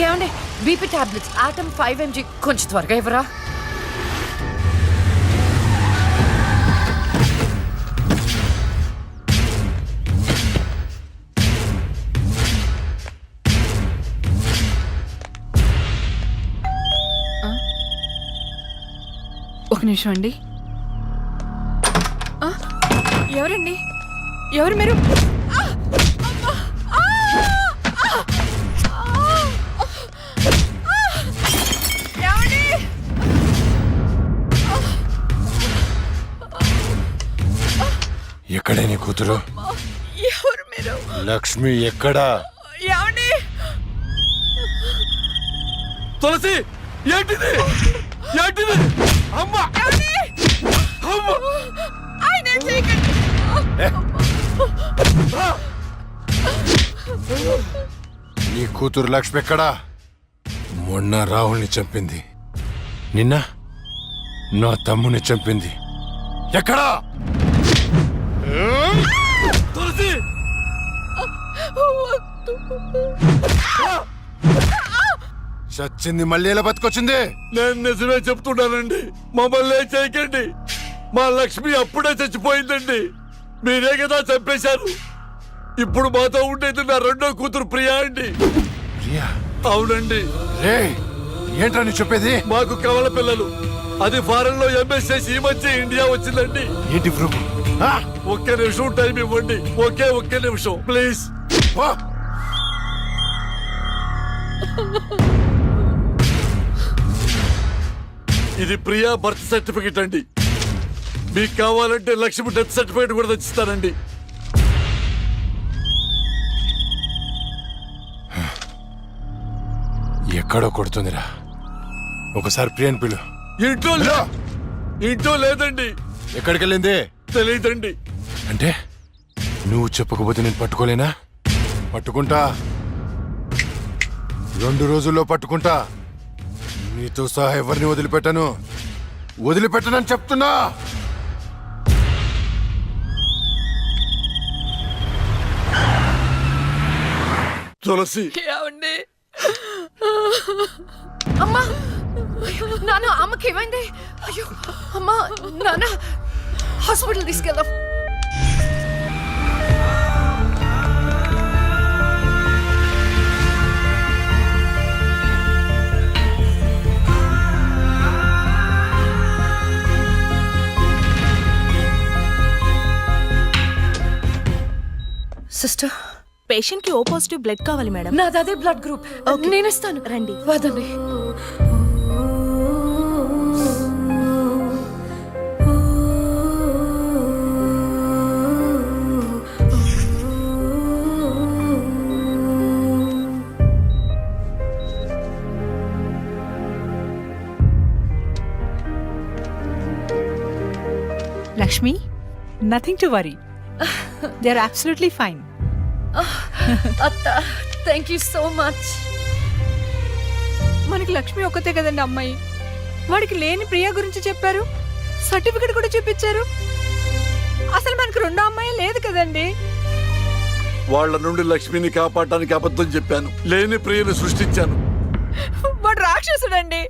ఏమండి BP tablets atom 5 mg కొంచెం త్వరగా ఇవ్వరా? ఒక నిమిషం అండి. ఎవరండి? ఎవరు మీరు? ఎక్కడే నీ కూతురు? ఎవరు మీరు? లక్ష్మి ఎక్కడా? ఏమండి? తులసి ఏంటిది? ఏంటిది? అమ్మా! అమ్మా! ఆయన చేయకండి. నీ కూతురు లక్ష్మి ఎక్కడా? మొన్న రాహుల్ని చంపింది, నిన్న నా తమ్ముని చంపింది. ఎక్కడా? తులసి! చచ్చింది మళ్ళీ ఎలా బతికొచ్చింది? నేను నిజమే చెప్తున్నానండి, మమ్మల్ని చేయకండి. మా లక్ష్మి అప్పుడే చచ్చిపోయిందండి, మీరే కదా చంపేశారు. ఇప్పుడు మాతో ఉండేది నా రెండో కూతురు ప్రియా అండి. ప్రియా? అవునండి. రే ఏంట్రా నీ చెప్పేది? మాకు కవల పిల్లలు, అది ఫారెన్ లో ఎంఎస్ చేసి ఈ మధ్య ఇండియా వచ్చిందండి. ఏంటి ప్రూఫ్? ఒక్క నిమిషం టైం ఇవ్వండి, ఒక్క నిమిషం ప్లీజ్. ఇది ప్రియా బర్త్ సర్టిఫికెట్ అండి. మీకు కావాలంటే లక్ష్మి డెత్ సర్టిఫికెట్ కూడా తెచ్చిస్తానండి. ఎక్కడో కొడుతుందిరా, ఒకసారి ప్రియని పిలు. ఇంట్లో లేదండి. ఎక్కడికి వెళ్ళింది? తెలియదండి. అంటే నువ్వు చెప్పకపోతే నేను పట్టుకోలేనా? పట్టుకుంటా, 2 రోజుల్లో పట్టుకుంటా. నీతో సహా ఎవరిని వదిలిపెట్టనని చెప్తున్నా. తులసి! ఏమండి? అమ్మా! నాన్న, అమ్మకి ఏమైంది? అయ్యో అమ్మా! నాన్న హాస్పిటల్ తీసుకెళ్దాం. సిస్టర్, పేషెంట్ కి ఓ పాజిటివ్ బ్లడ్ కావాలి మేడం. నాది అదే బ్లడ్ గ్రూప్. నేను ఇస్తాను, రండి. వదండి. Lakshmi, nothing to worry. They're absolutely fine. అత్త, థ్యాంక్ యూ సో మచ్. మనకి లక్ష్మి ఒక్కతే కదండి అమ్మాయి. వాడికి లేని ప్రియా గురించి చెప్పారు, సర్టిఫికెట్ కూడా చూపించారు. అసలు మనకు రెండో అమ్మాయి లేదు కదండి. వాళ్ళ నుండి లక్ష్మిని కాపాడటానికి అబద్ధం చెప్పాను, లేని ప్రియను సృష్టించాను. వాడు రాక్షసుడండి.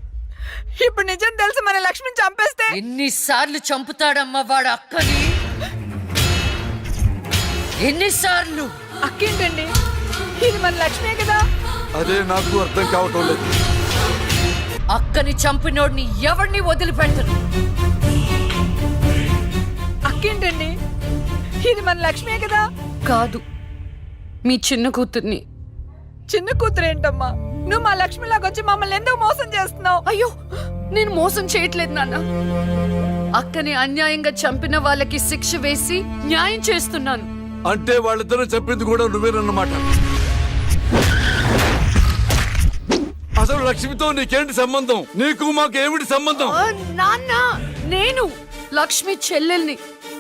ఇప్పుడు నిజం తెలిసి మన లక్ష్మిని చంపేస్తే ఎన్నిసార్లు చంపుతాడమ్మా వాడు అక్కని? ఎన్నిసార్లు? అక్కేంటండి, ఇది మన లక్ష్మే కదా. అదే నాకు అర్థం కావటం లేదు. అక్కని చంపినోడిని ఎవరిని వదిలిపెట్టను. అక్కేంటండి, ఇది మన లక్ష్మే కదా. కాదు, మీ చిన్న కూతుర్ని. చిన్న కూతురు ఏంటమ్మా? నువ్వు మా లక్ష్మిలాగొచ్చి మమ్మల్ని ఎందుకు మోసం చేస్తున్నావు? అయ్యో, నేను మోసం చేయట్లేదు నాన్న. అక్కని అన్యాయంగా చంపిన వాళ్ళకి శిక్ష వేసి న్యాయం చేస్తున్నాను. అంటే వాళ్ళిద్దరూ చెప్పింది కూడా నువ్వేనన్నమాట. అసలు లక్ష్మితో నీకేంటి సంబంధం? నీకు మాకు ఏమిటి సంబంధం? నాన్న, నేను లక్ష్మి చెల్లెల్ని,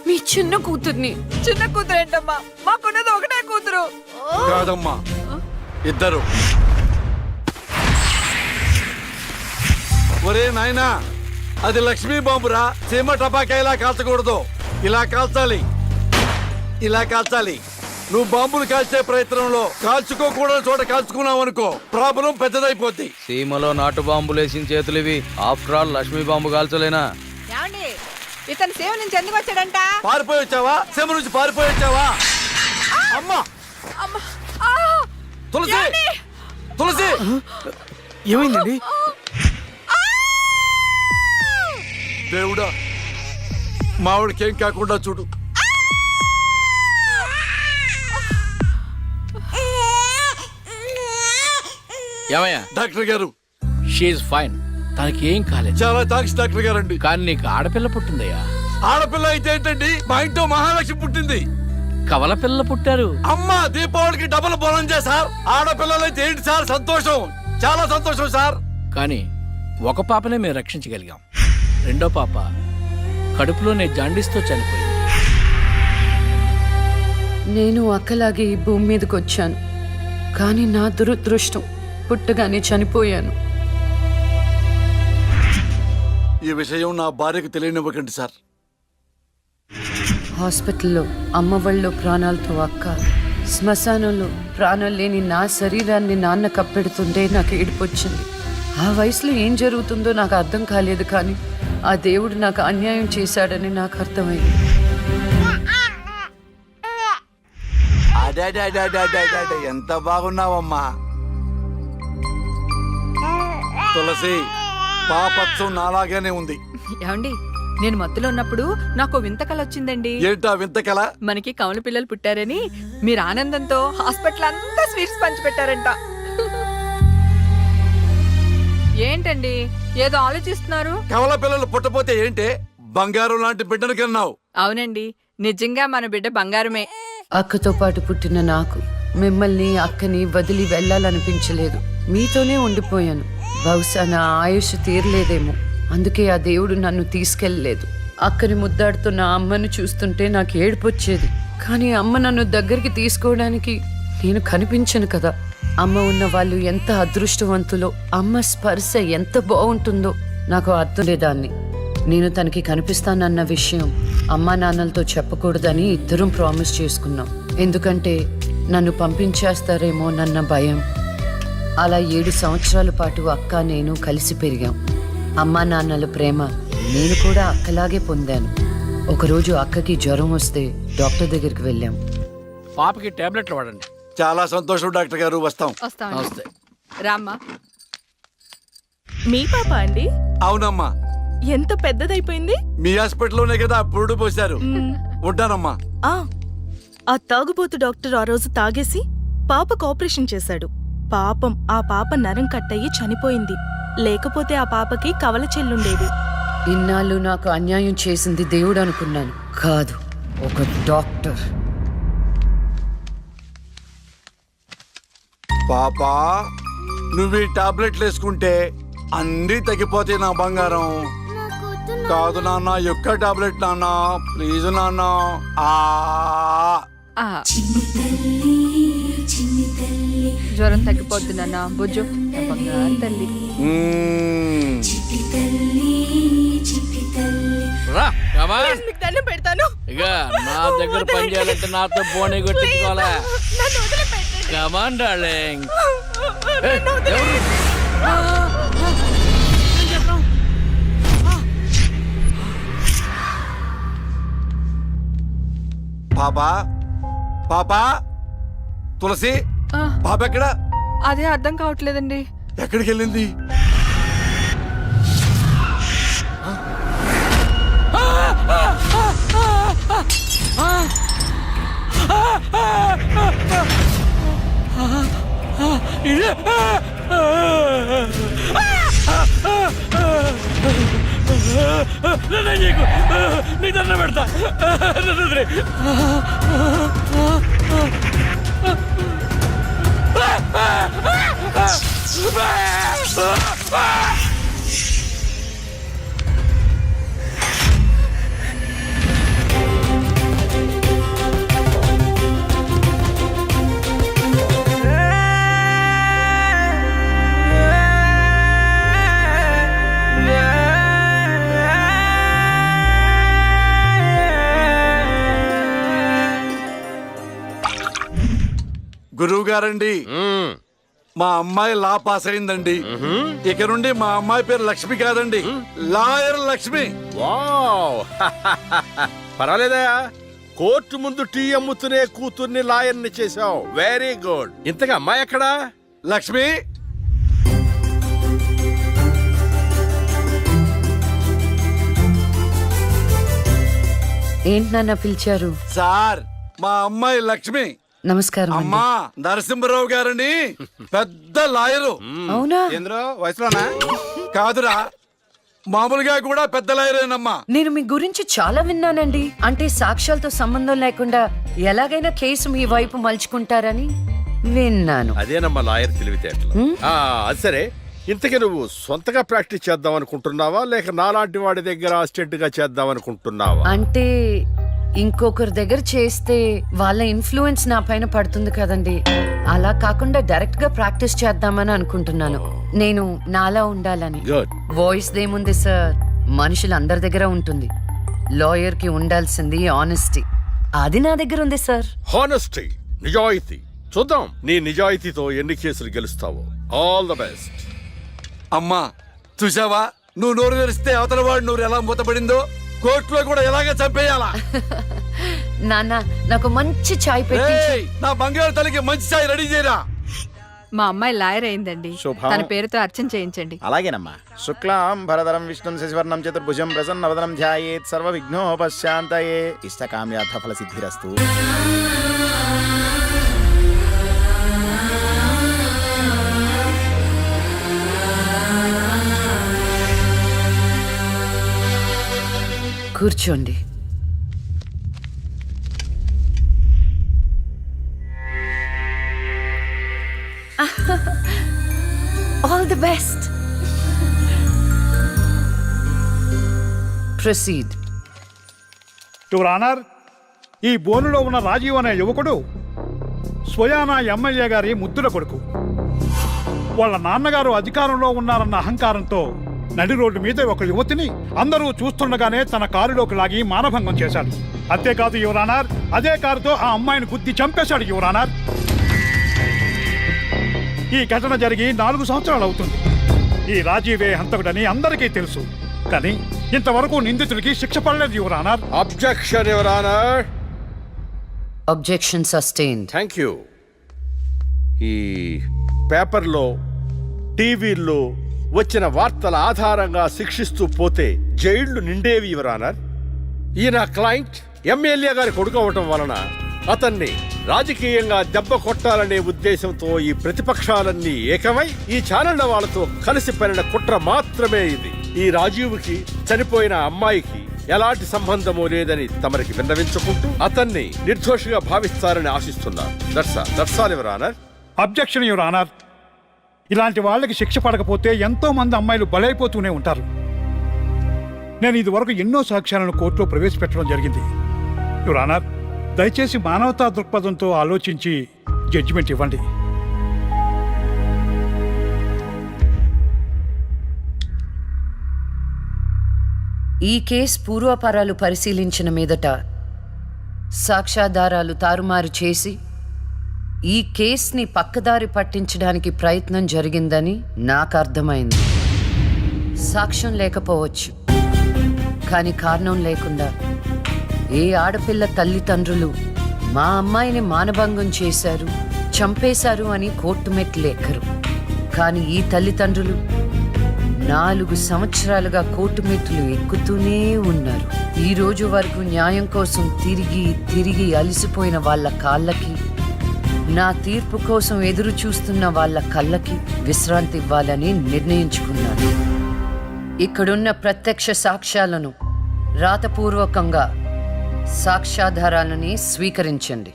మీ చిన్న కూతుర్ని. చిన్న కూతురు ఏంటమ్మా? మాకున్నది ఒకటే కూతురు. కాదమ్మా, ఇద్దరు. ఒరే నాయనా, అది లక్ష్మీ బాంబురా. చీమ టపాకా ఇలా కాల్చకూడదు, ఇలా కాల్చాలి, ఇలా కాల్చాలి. నువ్వు బాంబులు కాల్చే ప్రయత్నంలో కాల్చుకోకూడని చోట కాల్చుకున్నావు అనుకో ప్రాబ్లం పెద్దదైపోద్ది. సీమలో నాటు బాంబులేసిన చేతులివి. ఆఫ్టర్ ఆల్ లక్ష్మీ బాంబు కాల్చలేనా? ఏమండి ఇతను సేవ నుంచి ఎందుకు వచ్చాడంట? పారిపోయి వచ్చావా? సీమ నుంచి పారిపోయి వచ్చావా? అమ్మా తులసి, తులసి ఏమైందండి? దేవుడా, మావిడికి ఏం కాకుండా చూడు. ఏమయ్యా? డాక్టర్ గారు, షీఈ్ ఫైన్, తనకి ఏం కాలేదు. చాలా థాంక్స్ డాక్టర్ గారండి. కానీ నీకు ఆడపిల్ల పుట్టిందయ్యా. ఆడపిల్ల అయితే ఏంటండి, మా ఇంట్లో మహాలక్ష్మి పుట్టింది. కవల పిల్ల పుట్టారు. అమ్మా దీపావళికి డబుల్ బోనంజే సార్. ఆడపిల్లలైతే ఏంటి సార్ సంతోషం, చాలా సంతోషం సార్. కానీ ఒక పాపనే మేము రక్షించగలిగాం. రెండో పాప కడుపులోనే జాండీస్తో చనిపోయింది. నేను అక్కలాగే ఈ భూమి మీదకి వచ్చాను, కానీ నా దురదృష్టం పుట్టగానే చనిపోయాను. ఈ విషయం నా భార్యకు తెలియనివ్వకండి సార్. హాస్పిటల్లో అమ్మ వాళ్ళలో ప్రాణాలతో అక్క, శ్మశానంలో ప్రాణాలు లేని నా శరీరాన్ని నాన్న కప్పెడుతుంటే నాకు ఏడుపొచ్చింది. ఆ వయసులో ఏం జరుగుతుందో నాకు అర్థం కాలేదు, కానీ ఆ దేవుడు నాకు అన్యాయం చేశాడని నాకు అర్థమైంది. ఎంత బాగున్నావమ్మా తులసి. పాపత్వం నాలాగానే ఉంది. ఏమండి నేను మత్తులో ఉన్నప్పుడు నాకు వింత కల వచ్చిందండి. ఏంటా వింత కల? మనకి కవల పిల్లలు పుట్టారని మీరు ఆనందంతో హాస్పిటల్ అంతా స్వీట్స్ పంచిపెట్టారంట. ఏంటండి ఏదో ఆలోచిస్తున్నారు? కవల పిల్లలు పుట్టపోతే ఏంటే, బంగారం లాంటి బిడ్డను కన్నావు. అవునండి, నిజంగా మన బిడ్డ బంగారమే. అక్కతో పాటు పుట్టిన నాకు మిమ్మల్ని అక్కని వదిలి వెళ్ళాలనిపించలేదు. మీతోనే ఉండిపోయాను. బహుశా నా ఆయుష్ తీరలేదేమో, అందుకే ఆ దేవుడు నన్ను తీసుకెళ్ళలేదు. అక్కని ముద్దాడుతున్న అమ్మను చూస్తుంటే నాకు ఏడుపొచ్చేది, కానీ అమ్మ నన్ను దగ్గరికి తీసుకోవడానికి నేను కనిపించను కదా. అమ్మ ఉన్న వాళ్ళు ఎంత అదృష్టవంతులో, అమ్మ స్పర్శ ఎంత బాగుంటుందో నాకు అర్థం లేదాన్ని. నేను తనకి కనిపిస్తానన్న విషయం అమ్మా నాన్నలతో చెప్పకూడదని ఇద్దరం ప్రామిస్ చేసుకున్నాం. ఎందుకంటే నన్ను పంపించేస్తారేమోనన్న భయం. అలా 7 సంవత్సరాల పాటు అక్క నేను కలిసి పెరిగాం. అమ్మా నాన్నల ప్రేమ నేను కూడా అక్కలాగే పొందాను. ఒకరోజు అక్కకి జ్వరం వస్తే డాక్టర్ దగ్గరికి వెళ్ళాం. పాపకి టాబ్లెట్లు వాడండి. చాలా సంతోషం డాక్టర్ గారు, వస్తాం. వస్తామండి. రామ్మా. మీ పాప అండి? అవునమ్మా, ఎంత పెద్దదైపోయింది. మీ హాస్పిటల్లోనే కదా పురుడు పోశారు. ఉంటానమ్మా. ఆ తాగుబోతు డాక్టర్ ఆ రోజు తాగేసి పాపకు ఆపరేషన్ చేశాడు. పాపం ఆ పాప నరం కట్టయి చనిపోయింది. లేకపోతే ఆ పాపకి కవల చెల్లుండేది. ఇన్నాళ్ళు నాకు అన్యాయం చేసింది దేవుడు అనుకున్నాను, కాదు ఒక డాక్టర్. పాపా, నువ్వు ఈ టాబ్లెట్లు వేసుకుంటే అన్నీ తగ్గిపోతాయి నా బంగారం. కాదు నాన్న, యొక్క టాబ్లెట్ నాన్న, ప్లీజ్ నాన్న. జ్వరం తగ్గిపోద్ది నాన్న, బుజ్జు నా బంగారు తల్లి. రా కమా. మీకు దండం పెడతాను. ఇక నా దగ్గర పని చేయాలంటే నాతో బోనే కొట్టించుకోవాలా? నన్ను వదిలిపెట్టండి. Come on darling. పాపా, పాపా, తులసి, పాప ఎక్కడ? అదే అర్థం కావట్లేదండి. ఎక్కడికి వెళ్ళింది? నీ దండం పెడతా. గారండి, మా అమ్మాయి లా పాస్ అయిందండి. ఇక నుండి మా అమ్మాయి పేరు లక్ష్మి కాదండి, లాయర్ లక్ష్మి. వావ్ పర్వాలేదయా, కోర్టు ముందు టీ అమ్ముతునే కూతుర్ని లాయర్ని చేసావు. Very good. ఇంతగా అమ్మాయి ఎక్కడా? లక్ష్మి, ఏంటి నాన్న పిలిచారు? సార్ మా అమ్మాయి లక్ష్మి. నమస్కారం అండి. అమ్మా నరసింహరావు గారని పెద్ద లాయరు. అవునా? వయసులోనా? కాదురా, మామూలుగా కూడా పెద్ద లాయరేనమ్మా. నేను మీ గురించి చాలా విన్నానండి. అంటే సాక్ష్యాలతో సంబంధం లేకుండా ఎలాగైనా కేసు మీ వైపు మలుచుకుంటారని విన్నాను. అదేనమ్మా లాయర్ తెలివితేటలు. అది సరే, ఇంతకీ నువ్వు సొంతగా ప్రాక్టీస్ చేద్దాం అనుకుంటున్నావా, లేక నాలాంటి వాడి దగ్గర అసిస్టెంట్ గా చేద్దాం అనుకుంటున్నావా? అంటే ఇంకొకరి దగ్గర చేస్తే వాళ్ళ ఇన్ఫ్లుయెన్స్ నా పైన పడుతుంది కదండి. అలా కాకుండా డైరెక్ట్ గా ప్రాక్టీస్ చేద్దామని అనుకుంటున్నాను. నేను నాలా ఉండాలని. గుడ్. వాయిస్ దేముంది సార్, మనుషులందరి దగ్గర ఉంటుంది. లాయర్ కి ఉండాల్సింది ఆనెస్టీ. అది నా దగ్గర ఉంది సార్. హానెస్టీ, నిజాయితీ. చూద్దాం నీ నిజాయితీతో ఎన్ని కేసులు గెలుస్తావో. All the best. అమ్మా చూసావా, నువ్వు నోరు తెరిస్తే అవతల వాడు నోరు ఎలా మూతపడిందో, కోర్టులో కూడా ఎలాగ చంపేయాలా. నాన్న నాకు మంచి చాయ్ పెట్టి. ఏయ్, నా బంగారు తల్లికి మంచి చాయ్ రెడీ చేయరా. మా అమ్మాయి లాయర్ అయిందండి, తన పేరుతో అర్చన చేయించండి. అలాగేనమ్మా. శుక్లాం భరధరం విష్ణుం శశివర్ణం చతుర్భుజం ప్రసన్నవదనం ధ్యాయేత్ సర్వ విఘ్నోపశాంతయే. ఇష్టకామ్యార్థ ఫల సిద్ధిరస్తు. కూర్చోండి. All the best. Proceed. Your honour, ఈ బోనులో ఉన్న రాజీవ్ అనే యువకుడు స్వయానా ఎమ్మెల్యే గారి ముద్దుల కొడుకు. వాళ్ళ నాన్నగారు అధికారంలో ఉన్నారన్న అహంకారంతో నడి రోడ్డు మీద ఒక యువతిని అందరూ చూస్తుండగానే తన కారులోకి లాగి మానభంగం చేశాడు. అంతేకాదు యువర్ ఆనర్, అదే కారుతో ఆ అమ్మాయిని గుద్ది చంపేశాడు యువర్ ఆనర్. ఈ ఘటన జరిగి 4 సంవత్సరాలు అవుతుంది. ఈ రాజీవే హంతకుడని అందరికీ తెలుసు, కానీ ఇంతవరకు నిందితుడికి శిక్ష పడలేదు your honour. Objection your honour. Objection sustained. Thank you. ఈ పేపర్లో, టీవీల్లో వచ్చిన వార్తల ఆధారంగా శిక్షిస్తూ పోతే జైళ్లు నిండేవి యువర్ ఆనర్. ఈయన క్లయింట్ ఎమ్మెల్యే గారి కొడుకు అవటం వలన అతన్ని రాజకీయంగా దెబ్బ కొట్టాలనే ఉద్దేశంతో ఈ ప్రతిపక్షాలన్నీ ఏకమై ఈ ఛానళ్ల వాళ్ళతో కలిసి పడిన కుట్ర మాత్రమే ఇది. ఈ రాజీవ్కి చనిపోయిన అమ్మాయికి ఎలాంటి సంబంధమూ లేదని తమరికి విన్నవించుకుంటూ అతన్ని నిర్దోషిగా భావిస్తారని ఆశిస్తున్నారు. That's all your honour. Objection your honour. ఇలాంటి వాళ్ళకి శిక్ష పడకపోతే ఎంతో మంది అమ్మాయిలు బలైపోతూనే ఉంటారు. నేను ఇదివరకు ఎన్నో సాక్ష్యాలను కోర్టులో ప్రవేశపెట్టడం జరిగింది యువర్ ఆనర్. దయచేసి మానవతా దృక్పథంతో ఆలోచించి జడ్జిమెంట్ ఇవ్వండి. ఈ కేసు పూర్వాపరాలు పరిశీలించిన మీదట సాక్ష్యాధారాలు తారుమారు చేసి ఈ కేసుని పక్కదారి పట్టించడానికి ప్రయత్నం జరిగిందని నాకు అర్థమైంది. సాక్ష్యం లేకపోవచ్చు, కానీ కారణం లేకుండా ఏ ఆడపిల్ల తల్లిదండ్రులు మా అమ్మాయిని మానభంగం చేశారు, చంపేశారు అని కోర్టు మెట్లు ఎక్కరు. కానీ ఈ తల్లిదండ్రులు 4 సంవత్సరాలుగా కోర్టు మెట్లు ఎక్కుతూనే ఉన్నారు. ఈ రోజు వరకు న్యాయం కోసం తిరిగి తిరిగి అలసిపోయిన వాళ్ళ కాళ్ళకి, నా తీర్పు కోసం ఎదురు చూస్తున్న వాళ్ళ కళ్ళకి విశ్రాంతి ఇవ్వాలని నిర్ణయించుకున్నాను. ఇక్కడున్న ప్రత్యక్ష సాక్ష్యాలను రాతపూర్వకంగా సాక్ష్యాధారాలని స్వీకరించండి.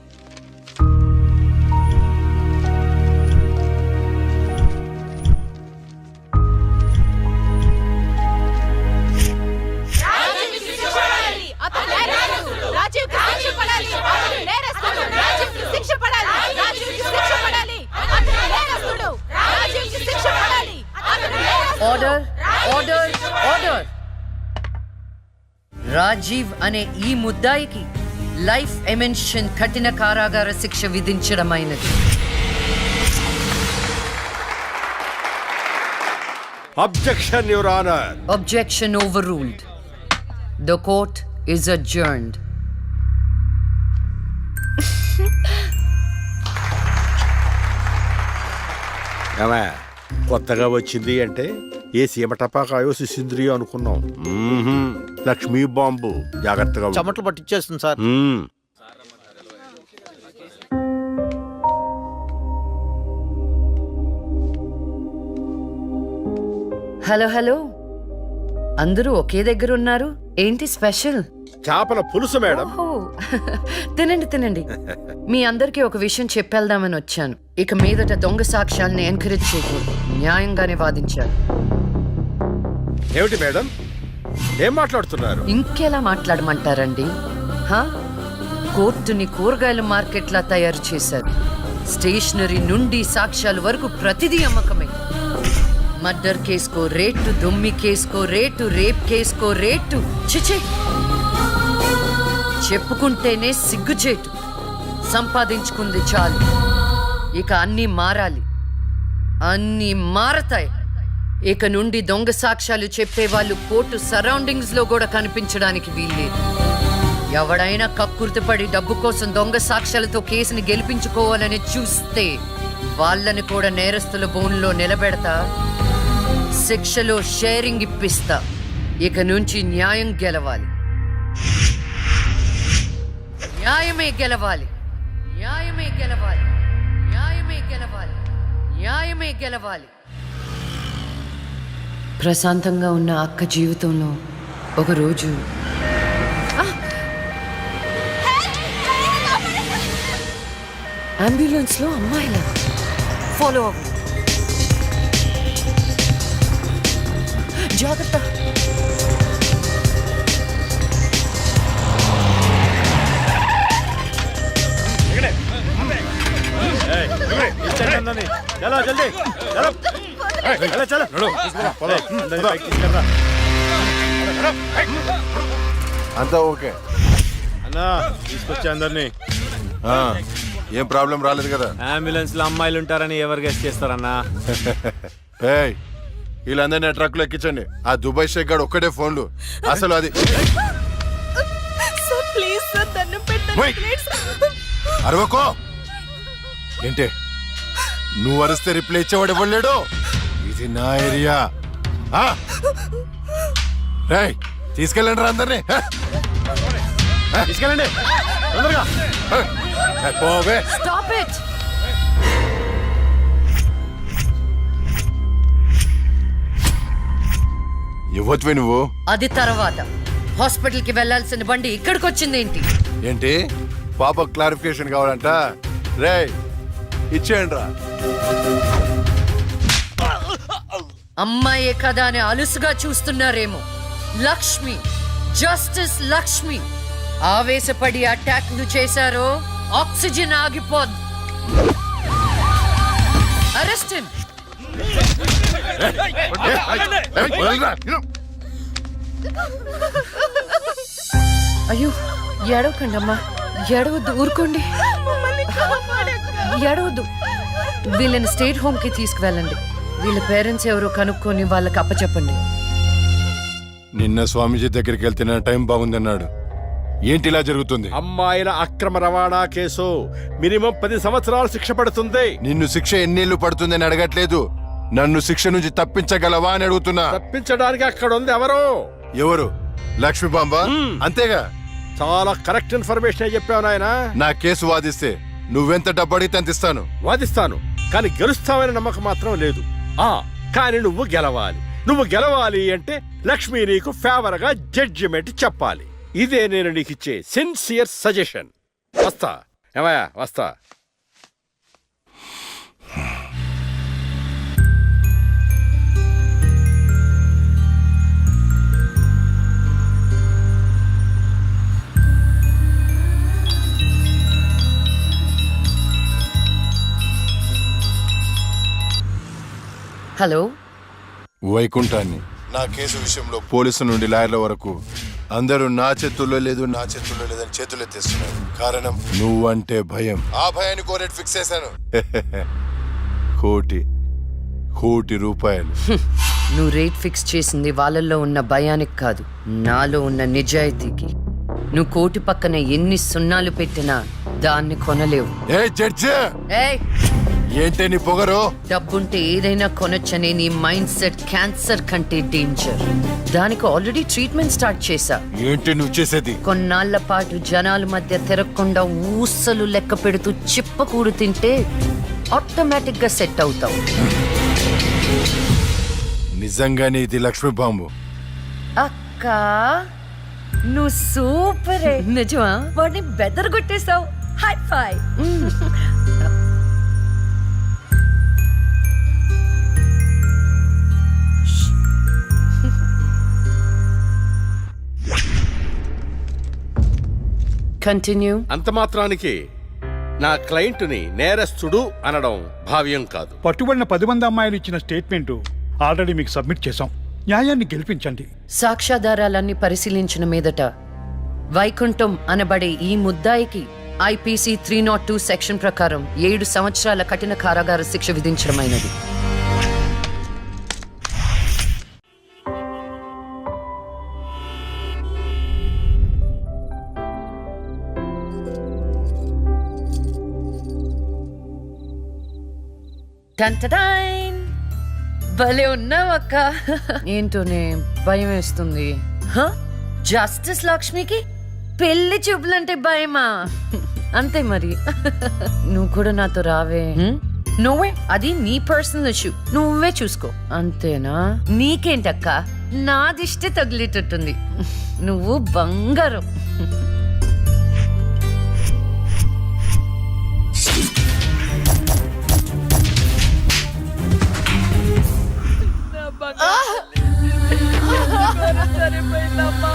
Order, order, order. రాజీవ్ అనే ఈ ముద్దాయికి లైఫ్ ఎమెన్షన్ కఠిన కారాగార శిక్ష విధించడమైనది. Objection your honour. Objection overruled. The court is adjourned. ఏమయ్య, కొత్తగా వచ్చింది అంటే ఏ సీమ టపాకాయో శిశింద్రియో అనుకున్నాం. లక్ష్మీ బాంబు, జాగ్రత్తగా ఉండు. చెమటలు పట్టించేస్తుంది సార్. మ్మ్. హలో హలో, అందరూ ఒకే దగ్గర ఉన్నారు. ఏంటి స్పెషల్? చేపల పులుసు మేడం. ఓహో, తినండి తినండి. మీ అందరికీ ఒక విషయం చెప్పేద్దామని వచ్చాను. ఇక మీదట దొంగ సాక్ష్యాల్ని ఎంకరేజ్ చేయకూడదు. న్యాయంగానే వాదించాలి. ఏమిటి మేడం, ఏం మాట్లాడుతున్నారు? ఇంకెలా మాట్లాడమంటారండి? హా? కోర్టుని కూరగాయల మార్కెట్లా తయారు చేశారు. స్టేషనరీ నుండి సాక్ష్యాల వరకు ప్రతిదీ అమ్మకమే. మర్డర్ కేసుకో రేటు, దొమ్మి కేసుకో రేటు, రేప్ కేసుకో రేటు. చిచి, చెప్పుకుంటేనే సిగ్గుచేటు. సంపాదించుకుంది చాలు, ఇక అన్నీ మారాలి. అన్నీ మారతాయి. ఇక నుండి దొంగ సాక్ష్యాలు చెప్పేవాళ్ళు కోర్టు సరౌండింగ్స్ లో కూడా కనిపించడానికి వీల్లేదు. ఎవడైనా కక్కుర్తిపడి డబ్బు కోసం దొంగ సాక్ష్యాలతో కేసుని గెలిపించుకోవాలని చూస్తే వాళ్ళని కూడా నేరస్తుల బోన్లో నిలబెడతా, శిక్షలో షేరింగ్ ఇప్పిస్తా. ఇక నుంచి న్యాయం గెలవాలి. న్యాయమే గెలవాలి. న్యాయమే గెలవాలి. న్యాయమే గెలవాలి. న్యాయమే గెలవాలి. ప్రశాంతంగా ఉన్న అక్క జీవితంలో ఒకరోజు అంబులెన్స్ లో అమ్మాయిల ఫాలో అవ్వు. జాగ్రత్త. అంతా ఓకే అన్నా తీసుకొచ్చా అందరినీ. ఏం ప్రాబ్లం రాలేదు కదా? అంబులెన్స్ లో అమ్మాయిలు ఉంటారని ఎవరు గెస్ట్ చేస్తారన్నా? ఏయ్, వీళ్ళందరినీ ట్రక్ లో ఎక్కించండి. ఆ దుబాయ్ షేక్ గాడు ఒక్కడే ఫోన్లు. అసలు అది సార్ ప్లీజ్ సార్, దండం ఓయ్! అరవకో. ఏంటే నువ్వు అరిస్తే రిప్లై ఇచ్చేవాడు ఇవ్వలేడు. ఇది నా ఏరియా. రేయ్, తీసుకెళ్ళండి రా అందరినీ. తీసుకెళ్ళండి తొందరగా. పోవే. Stop it! ఇవ్వచ్చువే నువ్వు. అది తర్వాత. హాస్పిటల్ కి వెళ్లాల్సిన బండి ఇక్కడికి వచ్చిందేంటి? ఏంటి పాప క్లారిఫికేషన్ కావాలంట? రేయ్, ఇచ్చేయండి రా. అమ్మాయే కదా అని అలుసుగా చూస్తున్నారేమో. లక్ష్మి, జస్టిస్ లక్ష్మి ఆవేశపడి అటాక్లు చేశారో ఆక్సిజన్ ఆగిపోద్ది. Arrest him. అయ్యో, ఏడవకండి అమ్మా, ఏడవద్దు, ఊరుకోండి. ఏడవద్దు. వీళ్ళని స్టేట్ హోమ్ కి తీసుకువెళ్ళండి. వీళ్ళ పేరెంట్స్ ఎవరో కనుక్కొని వాళ్ళకి అప్పచెప్పండి. నిన్న స్వామీజీ దగ్గరికి వెళ్తే టైం బాగుందన్నాడు. ఏంటి ఇలా జరుగుతుంది? అమ్మాయిల అక్రమ రవాణా కేసు మినిమం 10 సంవత్సరాలు శిక్ష పడుతుంది. నిన్ను శిక్ష ఎన్నేళ్లు పడుతుందని అడగట్లేదు. నన్ను శిక్ష నుంచి తప్పించగలవా అని అడుగుతున్నా. తప్పించడానికి అక్కడ ఉంది ఎవరు? ఎవరు? లక్ష్మీ బాంబ. అంతేగా? చాలా కరెక్ట్ ఇన్ఫర్మేషన్ చెప్పావు నాయన. నా కేసు వాదిస్తే నువ్వెంత డబ్బు అడిగితే అంత ఇస్తాను. వాదిస్తాను, కానీ గెలుస్తావని నమ్మకం మాత్రం లేదు. కానీ నువ్వు గెలవాలి. నువ్వు గెలవాలి అంటే లక్ష్మి నీకు ఫేవర్ గా జడ్జిమెంట్ చెప్పాలి. ఇదే నేను నీకు ఇచ్చే సిన్సియర్ సజెషన్. వస్తా ఏమయ్యా, వస్తా. హలో, వైకుంఠాన్ని. నా కేసు విషయంలో పోలీసు నుండి లాయర్ల వరకు అందరూ నా చేతుల్లో లేదు, నా చేతుల్లో లేదని చేతులు ఎత్తేస్తున్నారు. కారణం నువ్వంటే భయం. ఆ భయాన్ని కోరేట్ ఫిక్స్ చేశాను. 1,00,00,000 రూపాయలు. నువ్వు రేట్ ఫిక్స్ చేసింది వాళ్ళల్లో ఉన్న భయానికి కాదు, నాలో ఉన్న నిజాయితీకి. నువ్వు కోటి పక్కన ఎన్ని సున్నాలు పెట్టినా దాన్ని కొనలేవు. ఏ జడ్జి, ఏయ్, ఏంటి నీ పొగరు? డబ్బుంటే ఏదైనా కొనొచ్చనే నీ మైండ్ సెట్ క్యాన్సర్ కంటే డేంజర్. దానికి ఆల్రెడీ ట్రీట్మెంట్ స్టార్ట్ చేశా. ఏంటి నువ్వు చేసేది? కొన్నాళ్ల పాటు జనాల మధ్య తిరగకుండా ఊసలు లెక్క పెడుతూ చిప్పకూడు తింటే ఆటోమేటిక్ గా సెట్ అవుతావు. నిజంగానే ఇది లక్ష్మీ బాంబు. అక్క, నువ్వు సూపరే. నిజమా? వాడిని బెదరగొట్టేశావు. హై ఫై. కంటిన్యూ. అంత మాత్రానికి నా క్లయింట్ని నేరస్తుడు అనడం భావ్యం కాదు. పట్టుబడిన 10 మంది అమ్మాయిలు ఇచ్చిన స్టేట్మెంట్ ఆల్రెడీ మీకు సబ్మిట్ చేశాం. న్యాయాన్ని గెలిపించండి. సాక్ష్యాధారాలన్నీ పరిశీలించిన మీదట వైకుంఠం అనబడే ఈ ముద్దాయికి ఐపీసీ 302 సెక్షన్ ప్రకారం 7 సంవత్సరాల కఠిన కారాగార శిక్ష విధించడమైనది. టంటడైన్! భలే ఉన్నావక్క. ఏంటోనే భయం వేస్తుంది. జస్టిస్ లక్ష్మికి పెళ్లి చూపులంటే భయమా? అంతే మరి. నువ్వు కూడా నాతో రావే. నువ్వే, అది నీ పర్సనల్ ఇష్యూ, నువ్వే చూసుకో. అంతేనా? నీకేంటక్క, నా దిష్టి తగిలేటట్టుంది. నువ్వు బంగారం. సరిపోయిందమ్మా.